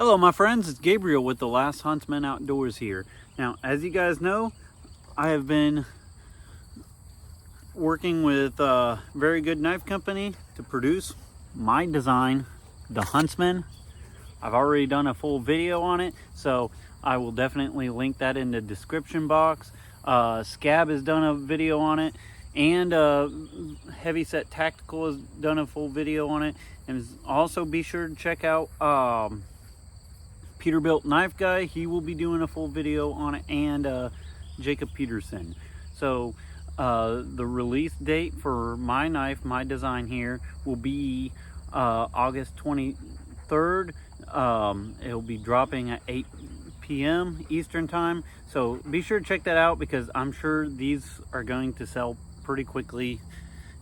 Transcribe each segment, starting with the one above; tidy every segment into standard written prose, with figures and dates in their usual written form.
Hello my friends, it's Gabriel with The Last Huntsman Outdoors here. Now, as you guys know, I have been working with a very good knife company to produce my design, the Huntsman. I've already done a full video on it, so I will definitely link that in the description box. Scab has done a video on it, and Heavy Set Tactical has done a full video on it. And also be sure to check out Peterbilt Knife Guy. He will be doing a full video on it, and Jacob Peterson. So the release date for my knife, my design here, will be August 23rd. It'll be dropping at 8 p.m. Eastern time, so be sure to check that out, because I'm sure these are going to sell pretty quickly,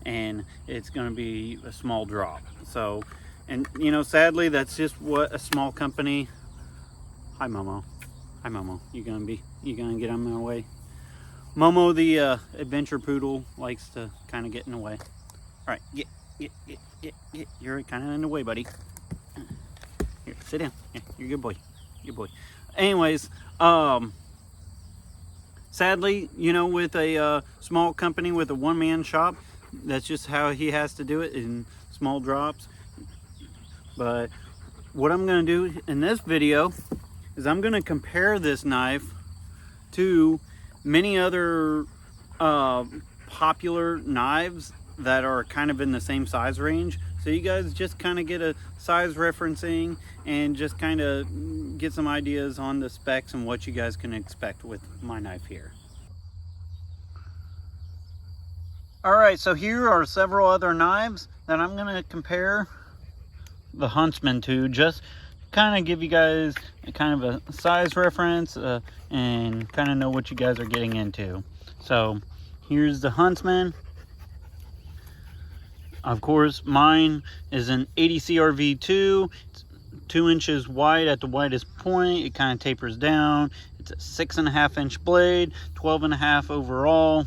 and it's going to be a small drop. So, and you know, sadly, that's just what a small company. Hi Momo. Hi Momo. You gonna get on my way? Momo, the adventure poodle, likes to kind of get in the way. All right, get. You're kind of in the way, buddy. Here, sit down. Yeah, you're a good boy. Good boy. Anyways, sadly, you know, with a small company with a one-man shop, that's just how he has to do it, in small drops. But what I'm going to do in this video is I'm going to compare this knife to many other popular knives that are kind of in the same size range, so you guys just kind of get a size referencing and just kind of get some ideas on the specs and what you guys can expect with my knife here. All right, so here are several other knives that I'm going to compare the Huntsman to, just kind of give you guys kind of a size reference and kind of know what you guys are getting into. So here's the Huntsman. Of course, mine is an 80 CRV2. It's 2 inches wide at the widest point. It kind of tapers down. It's a 6.5 inch blade, 12.5 overall.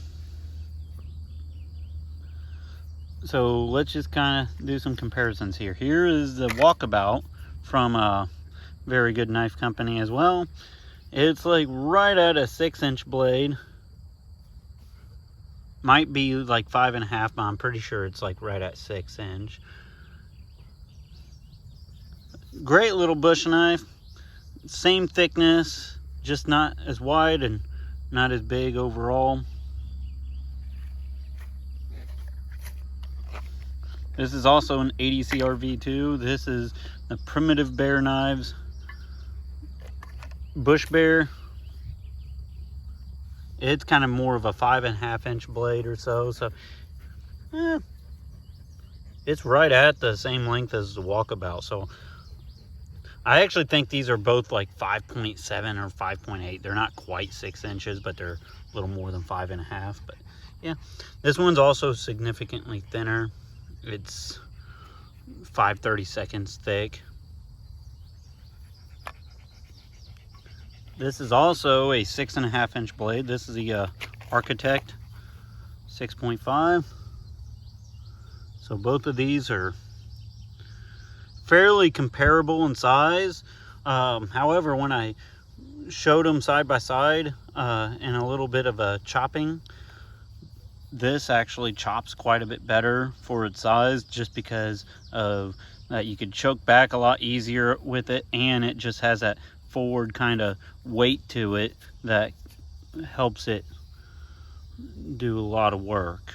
So let's just kind of do some comparisons here. Here is the Walkabout from a very good knife company as well. It's like right at a 6 inch blade. Might be like 5.5, but I'm pretty sure it's like right at 6 inch. Great little bush knife. Same thickness, just not as wide and not as big overall. This is also an 80 CRV2. This is the Primitive Bear Knives Bush Bear. It's kind of more of a 5.5 inch blade or so. So it's right at the same length as the Walkabout. So I actually think these are both like 5.7 or 5.8. They're not quite 6 inches, but they're a little more than 5.5. But yeah, this one's also significantly thinner. It's 5/32 thick. This is also a 6.5 inch blade. This is the Architect 6.5. So both of these are fairly comparable in size. However, when I showed them side by side in a little bit of a chopping, this actually chops quite a bit better for its size, just because of that you could choke back a lot easier with it, and it just has that forward kind of weight to it that helps it do a lot of work.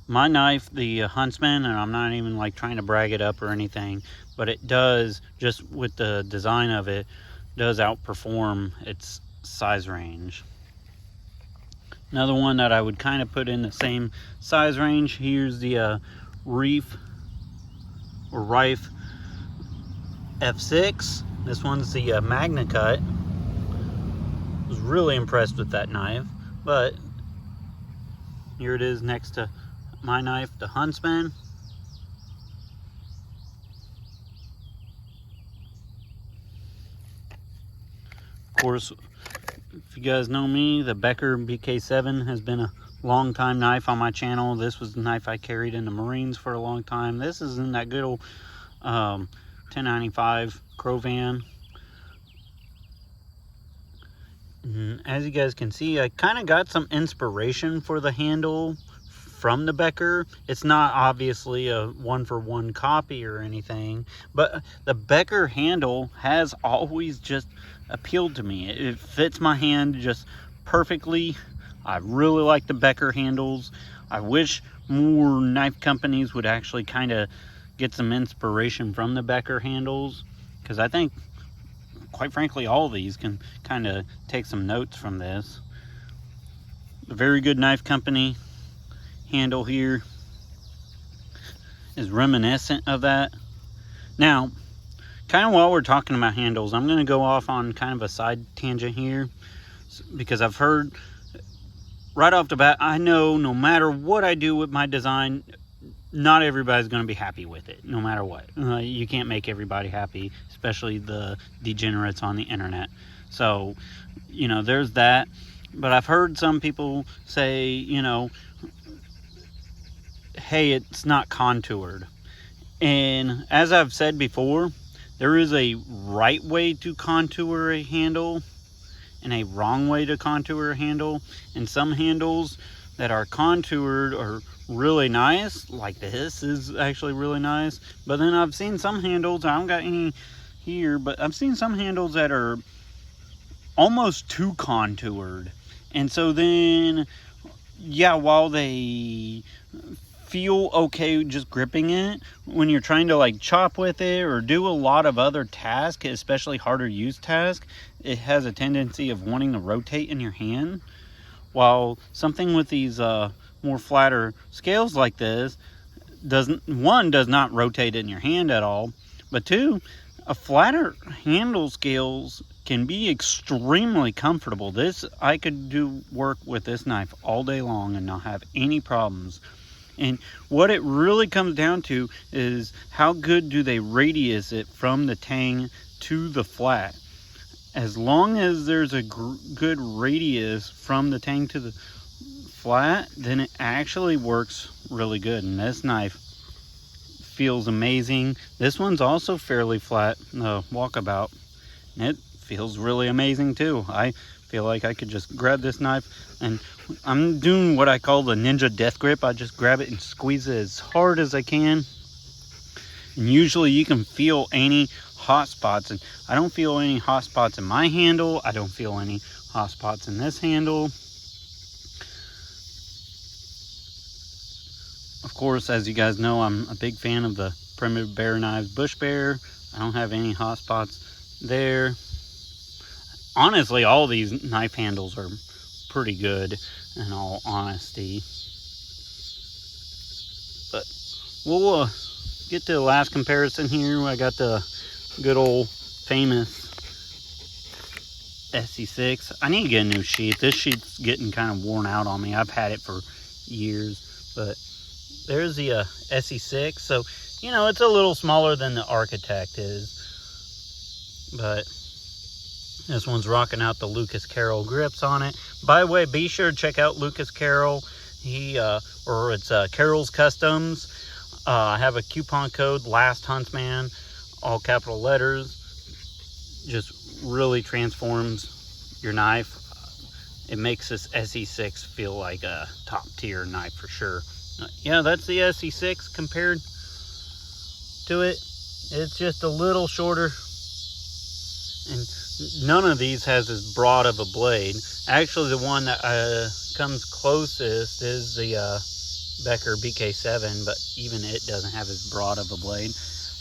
My knife, the Huntsman, and I'm not even like trying to brag it up or anything, but it does, just with the design of it, does outperform its size range. Another one that I would kind of put in the same size range, here's the Rife F6. This one's the Magna Cut. I was really impressed with that knife, but here it is next to my knife, the Huntsman. Of course, if you guys know me, the Becker BK7 has been a long time knife on my channel. This was the knife I carried in the Marines for a long time. This is in that good old 1095 Crovan. As you guys can see, I kind of got some inspiration for the handle from the Becker. It's not obviously a one-for-one copy or anything, but the Becker handle has always just appealed to me. It fits my hand just perfectly. I really like the Becker handles. I wish more knife companies would actually kind of get some inspiration from the Becker handles, because I think, quite frankly, all of these can kind of take some notes from this. A very good knife company handle here is reminiscent of that. Now, kind of while we're talking about handles, I'm going to go off on kind of a side tangent here, because I've heard right off the bat, I know no matter what I do with my design, not everybody's going to be happy with it, no matter what. You can't make everybody happy, especially the degenerates on the internet. So, you know, there's that. But I've heard some people say, you know, hey, it's not contoured. And as I've said before, there is a right way to contour a handle and a wrong way to contour a handle. And some handles that are contoured are really nice, like this is actually really nice. But then I've seen some handles, I don't got any here, but I've seen some handles that are almost too contoured. And so then, yeah, while they feel okay just gripping it, when you're trying to like chop with it or do a lot of other tasks, especially harder use tasks, it has a tendency of wanting to rotate in your hand. While something with these more flatter scales like this does not rotate in your hand at all, but two, a flatter handle scales can be extremely comfortable. I could do work with this knife all day long and not have any problems. And what it really comes down to is how good do they radius it from the tang to the flat. As long as there's a good radius from the tang to the flat, then it actually works really good. And this knife feels amazing. This one's also fairly flat, the walkabout, and it feels really amazing too. I feel like I could just grab this knife, and I'm doing what I call the ninja death grip. I just grab it and squeeze it as hard as I can, and usually you can feel any hot spots, and I don't feel any hot spots in my handle. I don't feel any hot spots in this handle. Of course, as you guys know, I'm a big fan of the Primitive Bear Knives Bush Bear. I don't have any hot spots there. Honestly, all these knife handles are pretty good, in all honesty. But we'll get to the last comparison here. I got the good old famous SC6. I need to get a new sheath. This sheath's getting kind of worn out on me. I've had it for years, but there's the SC6. So, you know, it's a little smaller than the Architect is, but this one's rocking out the Lucas Carroll grips on it. By the way, be sure to check out Lucas Carroll. It's Carroll's Customs. I have a coupon code, Last Huntsman, all capital letters. Just really transforms your knife. It makes this SE6 feel like a top tier knife for sure. Yeah, that's the SE6 compared to it. It's just a little shorter, and none of these has as broad of a blade. Actually, the one that comes closest is the Becker BK7, but even it doesn't have as broad of a blade.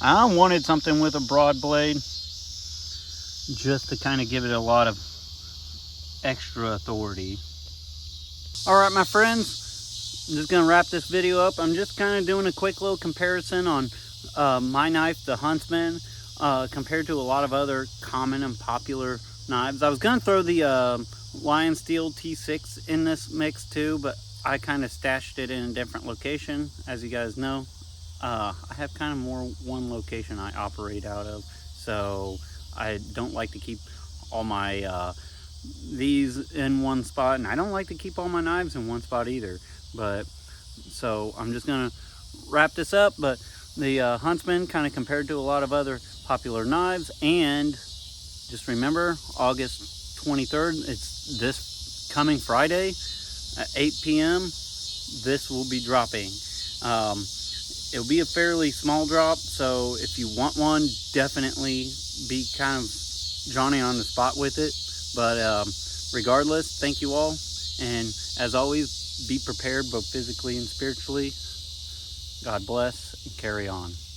I wanted something with a broad blade just to kind of give it a lot of extra authority. All right, my friends, I'm just gonna wrap this video up. I'm just kind of doing a quick little comparison on my knife, the Huntsman, compared to a lot of other common and popular knives. I was gonna throw the Lion Steel T6 in this mix too, but I kind of stashed it in a different location. As you guys know, I have kind of more one location I operate out of, so I don't like to keep all my these in one spot, and I don't like to keep all my knives in one spot either. But so I'm just gonna wrap this up. But the Huntsman kind of compared to a lot of other popular knives, and just remember, August 23rd. It's this coming Friday at 8 p.m. This will be dropping. It'll be a fairly small drop, so if you want one, definitely be kind of Johnny on the spot with it. But regardless, thank you all, and as always, be prepared both physically and spiritually. God bless, and carry on.